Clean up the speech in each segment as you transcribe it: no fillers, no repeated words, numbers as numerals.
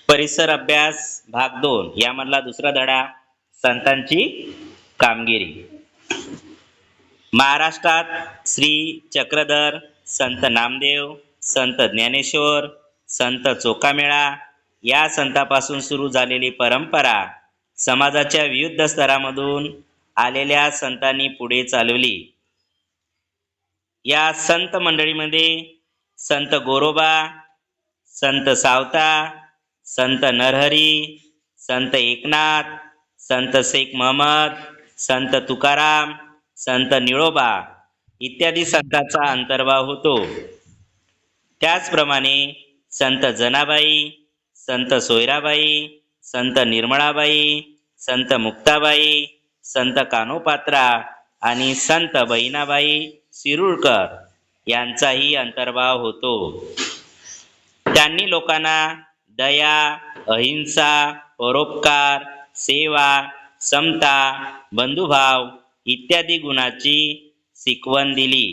परिसर अभ्यास भाग 2 यामधला दुसरा धडा संतांची कामगिरी। महाराष्ट्रात श्री चक्रधर, संत नामदेव, संत ज्ञानेश्वर, संत चोखामेळा या संतांपासून सुरू झालेली परंपरा समाजाच्या विविध स्तरामधून आलेल्या संतांनी पुढे चालवली। या संत मंडळीमध्ये संत गोरोबा, संत सावता, संत नरहरी, संत एकनाथ, संत शेख महमद, संत तुकाराम, संत निळोबा इत्यादी संतांचा अंतर्भाव होतो। त्याचप्रमाणे संत जनाबाई, संत सोयराबाई, संत निर्मळाबाई, संत मुक्ताबाई, संत कान्होपात्रा आणि संत बहिणाबाई शिरूरकर यांचाही अंतर्भाव होतो। त्यांनी लोकांना दया, अहिंसा, परोपकार, सेवा, समता, बंधुभाव इत्यादी गुणांची शिकवण दिली।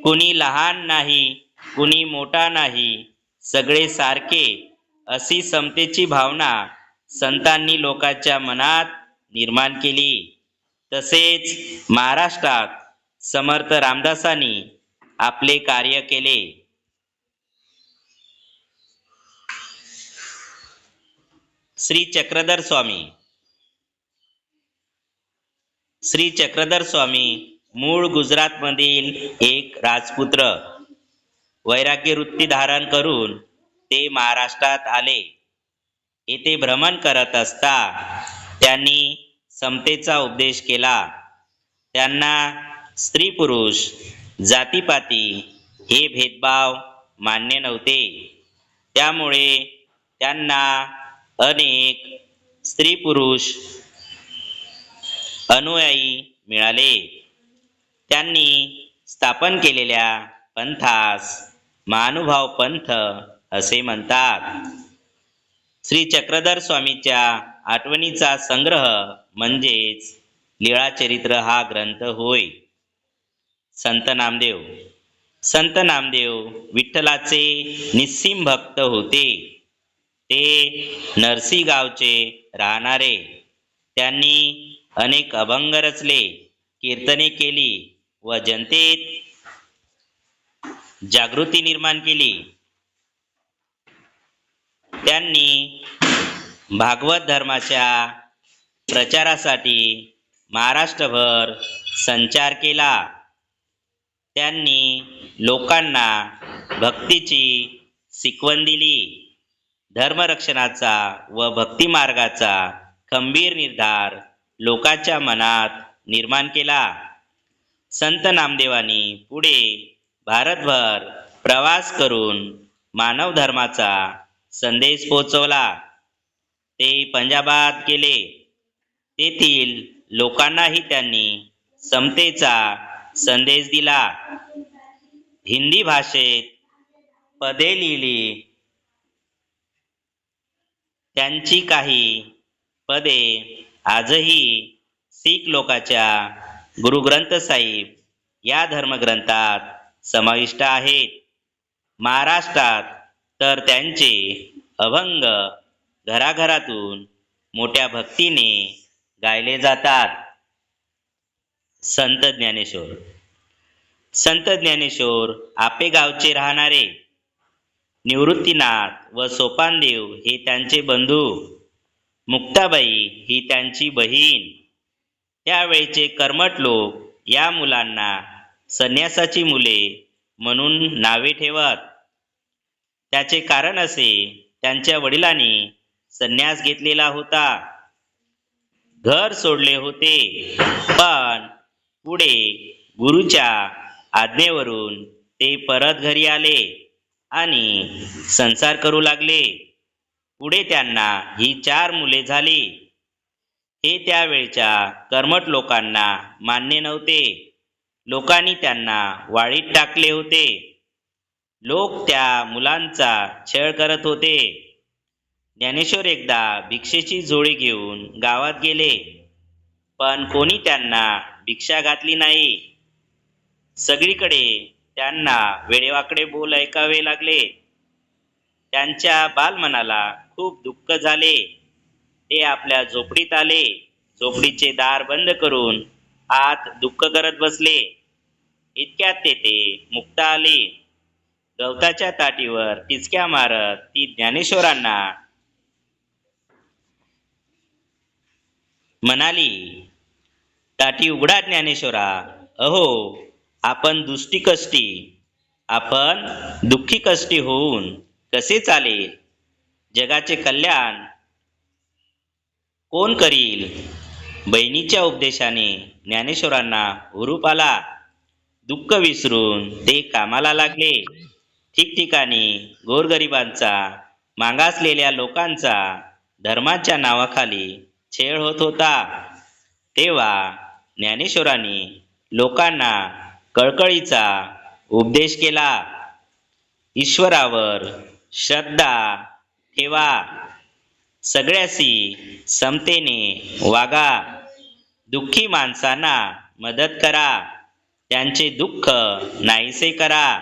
कुणी लहान नाही, कुणी मोठा नाही, सगळे सारखे अशी समतेची भावना संतांनी लोकांच्या मनात निर्माण केली। तसेच महाराष्ट्रात समर्थ रामदासांनी आपले कार्य केले। श्री चक्रधर स्वामी। श्री चक्रधर स्वामी मूळ गुजरातमधील एक राजपुत्र। वैराग्य वृत्ती धारण करून ते महाराष्ट्रात आले। येथे भ्रमण करत असता त्यांनी समतेचा उपदेश केला। त्यांना स्त्री पुरुष, जातीपाती हे भेदभाव मान्य नव्हते। त्यामुळे त्यांना अनेक स्त्री पुरुष अनुयायी मिळाले। त्यांनी स्थापन केलेल्या पंथास महानुभाव पंथ असे म्हणतात। श्री चक्रधर स्वामीच्या आठवणीचा संग्रह म्हणजेच लीळाचरित्र हा ग्रंथ होय। संत नामदेव। संत नामदेव विठ्ठलाचे निस्सीम भक्त होते। ते नरसी गावचे राहणारे। त्यांनी अनेक अभंग रचले, कीर्तने केली व जनतेत जागृती निर्माण केली। त्यांनी भागवत धर्माच्या प्रचारासाठी महाराष्ट्रभर संचार केला। त्यांनी लोकांना भक्तीची शिकवण दिली। धर्मरक्षणाचा व भक्ती मार्गाचा खंबीर निर्धार लोकांच्या मनात निर्माण केला। संत नामदेवांनी पुढे भारतभर प्रवास करून मानव धर्माचा संदेश पोहोचवला। ते पंजाबात गेले। तेथील लोकांनाही त्यांनी समतेचा संदेश दिला। हिंदी भाषेत पदे लिहिली। त्यांची काही पदे आजही शीख लोकांच्या गुरु ग्रंथ साहिब या धर्मग्रंथात समाविष्ट आहेत। महाराष्ट्रात तर त्यांचे अभंग घराघरातून मोठ्या भक्तीने गायले जातात। संत ज्ञानेश्वर। संत ज्ञानेश्वर आपेगावचे राहणारे। निवृत्तीनाथ व सोपानदेव हे त्यांचे बंधू। मुक्ताबाई ही त्यांची बहीण। त्यावेळचे कर्मठ लोक या मुलांना संन्यासाची मुले म्हणून नावे ठेवत। त्याचे कारण असे, त्यांच्या वडिलांनी संन्यास घेतलेला होता, घर सोडले होते, पण पुढे गुरुच्या आज्ञेवरून ते परत घरी आले आणि संसार करू लागले। पुढे त्यांना ही 4 मुले झाली। हे त्यावेळच्या कर्मठ लोकांना मान्य नव्हते। लोकांनी त्यांना वाळीत टाकले होते। लोक त्या मुलांचा छळ करत होते। ज्ञानेश्वर एकदा भिक्षेची झोळी घेऊन गावात गेले, पण कोणी त्यांना भिक्षा घातली नाही। सगळीकडे त्यांना वेडेवाकडे बोल ऐकावे लागले। त्यांच्या बालमनाला खूप दुःख झाले. ते आपल्या झोपडीत आले. झोपडीचे दार बंद करून आत दुःख करत बसले. इतक्यात तेथे मुक्ता आली. गवताच्या ताटीवर टिचक्या मारत ती ज्ञानेश्वरांना म्हणाली, ताटी उघडा ज्ञानेश्वरा. अहो, आपण दुःखी कष्टी होऊन कसे चालेल? जगाचे कल्याण कोण करील? बहिणीच्या उपदेशाने ज्ञानेश्वरांना हुरूप आला. दुःख विसरून ते कामाला लागले. ठिकठिकाणी गोरगरिबांचा, मागासलेल्या लोकांचा धर्माच्या नावाखाली छळ होत होता. तेव्हा ज्ञानेश्वरांनी लोकांना कळकळीचा उपदेश केला. ईश्वरावर श्रद्धा ठेवा. सगळ्याशी समतेने वागा. दुःखी माणसांना मदत करा. त्यांचे दुःख नाहीसे करा.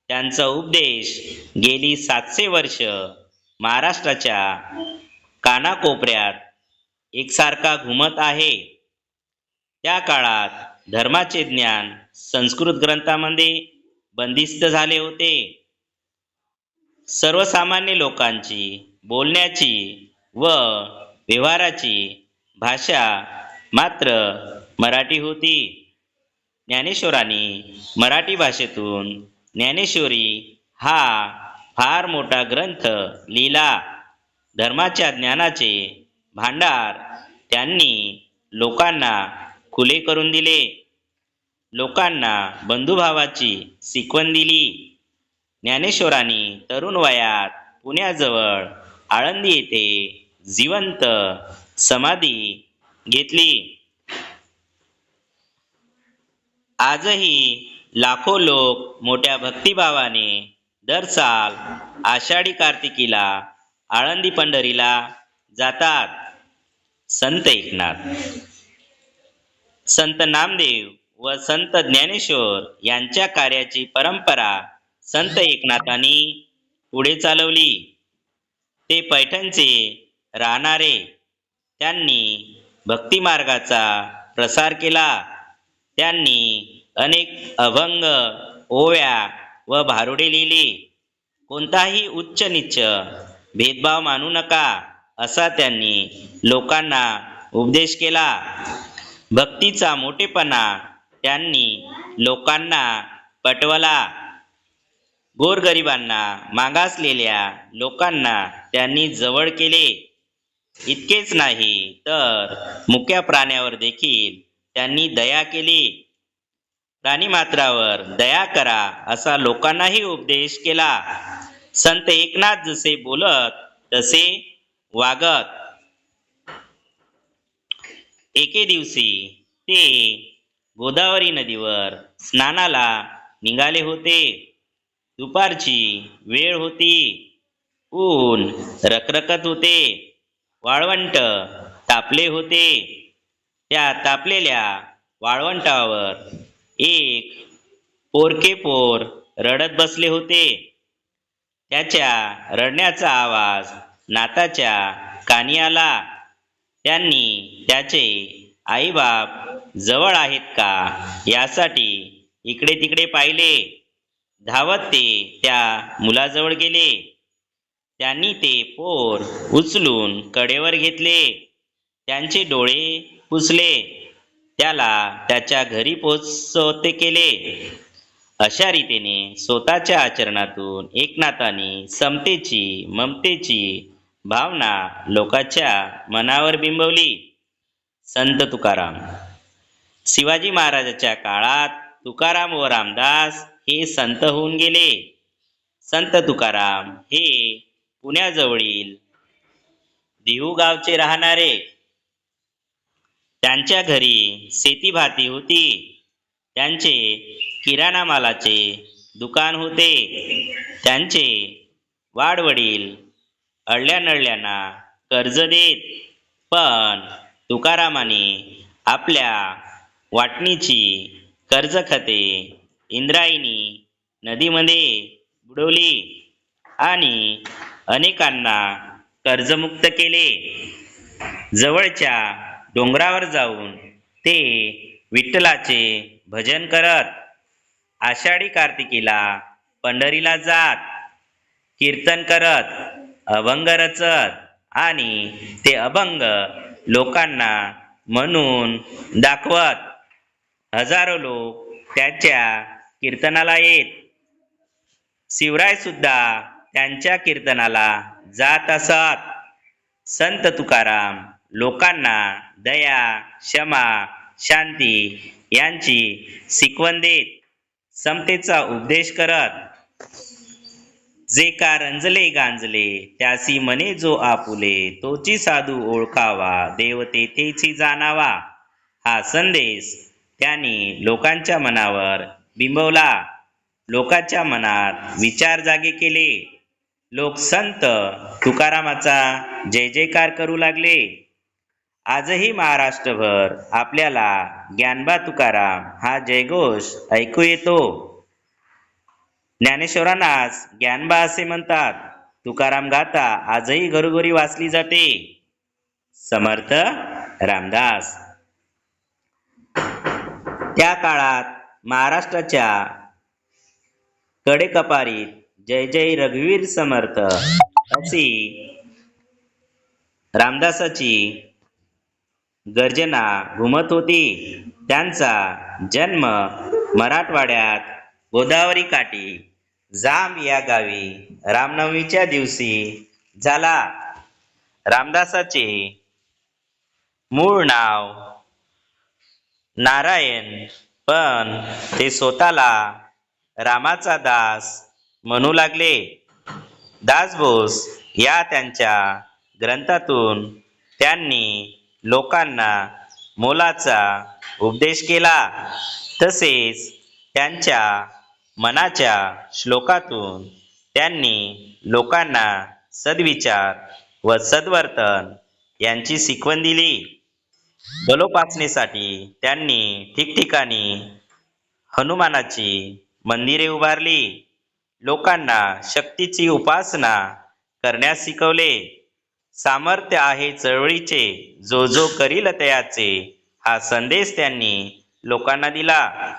त्यांचा उपदेश गेली 700 वर्ष महाराष्ट्राच्या कानाकोपऱ्यात एकसारखा घुमत आहे. त्या काळात धर्माचे ज्ञान संस्कृत ग्रंथांमध्ये बंदिस्त झाले होते. सर्वसामान्य लोकांची बोलण्याची व व्यवहाराची भाषा मात्र मराठी होती. ज्ञानेश्वरांनी मराठी भाषेतून ज्ञानेश्वरी हा फार मोठा ग्रंथ लिहिला. धर्माच्या ज्ञानाचे भांडार त्यांनी लोकांना खुले करून दिले. लोकांना बंधुभावाची शिकवण दिली. ज्ञानेश्वरांनी तरुण वयात पुण्याजवळ आळंदी येथे जिवंत समाधी घेतली. आजही लाखो लोक मोठ्या भक्तिभावाने दर साल आषाढी कार्तिकीला आळंदी पंढरीला जातात. संत एकनाथ, संत नामदेव व संत ज्ञानेश्वर यांच्या कार्याची परंपरा संत एकनाथांनी पुढे चालवली. ते पैठणचे राहणारे. त्यांनी भक्तिमार्गाचा प्रसार केला. त्यांनी अनेक अभंग, ओव्या व भारुडे लिहिली. कोणताही उच्च नीच भेदभाव मानू नका असा त्यांनी लोकांना उपदेश केला. भक्तीचा मोठेपणा त्यांनी लोकांना पटवला. गोरगरिबांना, मागासलेल्या लोकांना त्यांनी जवळ केले. इतकेच नाही तर मुक्या प्राण्यावर देखील त्यांनी दया केली. प्राणीमात्रावर दया करा असा लोकांनाही उपदेश केला. संत एकनाथ जसे बोलत तसे वागत. एके दिवशी ते गोदावरी नदीवर स्नानाला निघाले होते. दुपारची वेळ होती. ऊन रखरखत होते. वाळवंट तापले होते. त्या तापलेल्या वाळवंटावर एक पोरके पोर रडत बसले होते. त्याच्या रडण्याचा आवाज नाताच्या कानी आला. त्यांनी त्याचे आईबाप जवळ आहेत का यासाठी इकडे तिकडे पाहिले. धावत ते त्या मुलाजवळ गेले. त्यांनी ते पोर उचलून कडेवर घेतले. त्यांचे डोळे पुसले. त्याला त्याच्या घरी पोहोचवते केले. अशा रीतीने स्वतःच्या आचरणातून एकनाथांनी समतेची, ममतेची भावना लोकांच्या मनावर बिंबवली. संत तुकाराम. शिवाजी महाराजांच्या काळात तुकाराम व रामदास हे संत होऊन गेले. संत तुकाराम हे पुण्याजवळील देहू गावचे राहणारे. त्यांच्या घरी शेतीभाती होती. त्यांचे किराणा मालाचे दुकान होते. त्यांचे वाडवडील अडल्यानडल्यांना कर्ज देत. पण तुकारामाने आपल्या वाटणीची कर्जखते इंद्रायणी नदीमध्ये बुडवली आणि अनेकांना कर्जमुक्त केले. जवळच्या डोंगरावर जाऊन ते विठ्ठलाचे भजन करत, आषाढी कार्तिकीला पंढरीला जात, कीर्तन करत, अभंग रचत आणि ते अभंग लोकांना म्हणून दाखवत. हजारो लोक त्याच्या कीर्तनाला येत. शिवराय सुद्धा त्यांच्या कीर्तनाला जात असत. संत तुकाराम लोकांना दया, क्षमा, शांती यांची शिकवण देत. समतेचा उपदेश करत. जे का रंजले गांजले त्यासी मने जो आपुले, तोची साधू ओळखावा देव तेथेची जाणावा. हा संदेश त्यांनी लोकांच्या मनावर बिंबवला. लोकांच्या मनात विचार जागे केले. लोक संत तुकारामाचा जय जयकार करू लागले. आजही महाराष्ट्रभर आपल्याला ज्ञानबा तुकाराम हा जयघोष ऐकू येतो. ज्ञानेश्वरांनाच ज्ञानबा असे म्हणतात. तुकाराम गाथा आजही घरोघरी वाचली जाते. समर्थ रामदास. त्या काळात महाराष्ट्राच्या कडेकपारीत जय जय रघुवीर समर्थ अशी रामदासाची गर्जना घुमत होती. त्यांचा जन्म मराठवाड्यात गोदावरी काठी जांब या गावी रामनवमीच्या दिवशी झाला. रामदासाचे मूळ नाव नारायण, पण ते स्वतःला रामाचा दास म्हणू लागले. दासबोस या त्यांच्या ग्रंथातून त्यांनी लोकांना मोलाचा उपदेश केला. तसेच त्यांच्या मनाच्या श्लोकातून त्यांनी लोकांना सद्विचार व सद्वर्तन यांची शिकवण दिली. बलोपासनेसाठी त्यांनी ठिकठिकाणी हनुमानाची मंदिरे उभारली. लोकांना शक्तीची उपासना करण्यास शिकवले. सामर्थ्य आहे चळवळीचे, जो जो करील तयाचे हा संदेश त्यांनी लोकांना दिला.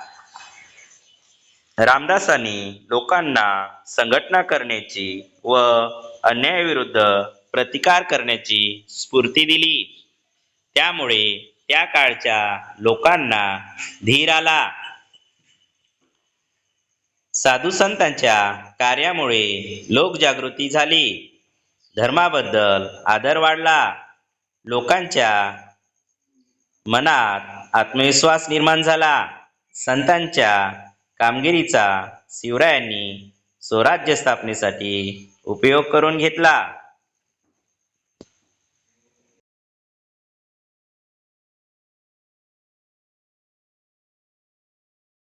रामदासांनी लोकांना संघटना करण्याची व अन्यायाविरुद्ध प्रतिकार करण्याची स्फूर्ती दिली. त्यामुळे त्या काळच्या लोकांना धीर आला. साधू संतांच्या कार्यामुळे लोकजागृती झाली. धर्माबद्दल आदर वाढला. लोकांच्या मनात आत्मविश्वास निर्माण झाला. संतांच्या कामगिरीचा शिवरायांनी स्वराज्य स्थापनेसाठी उपयोग करून घेतला.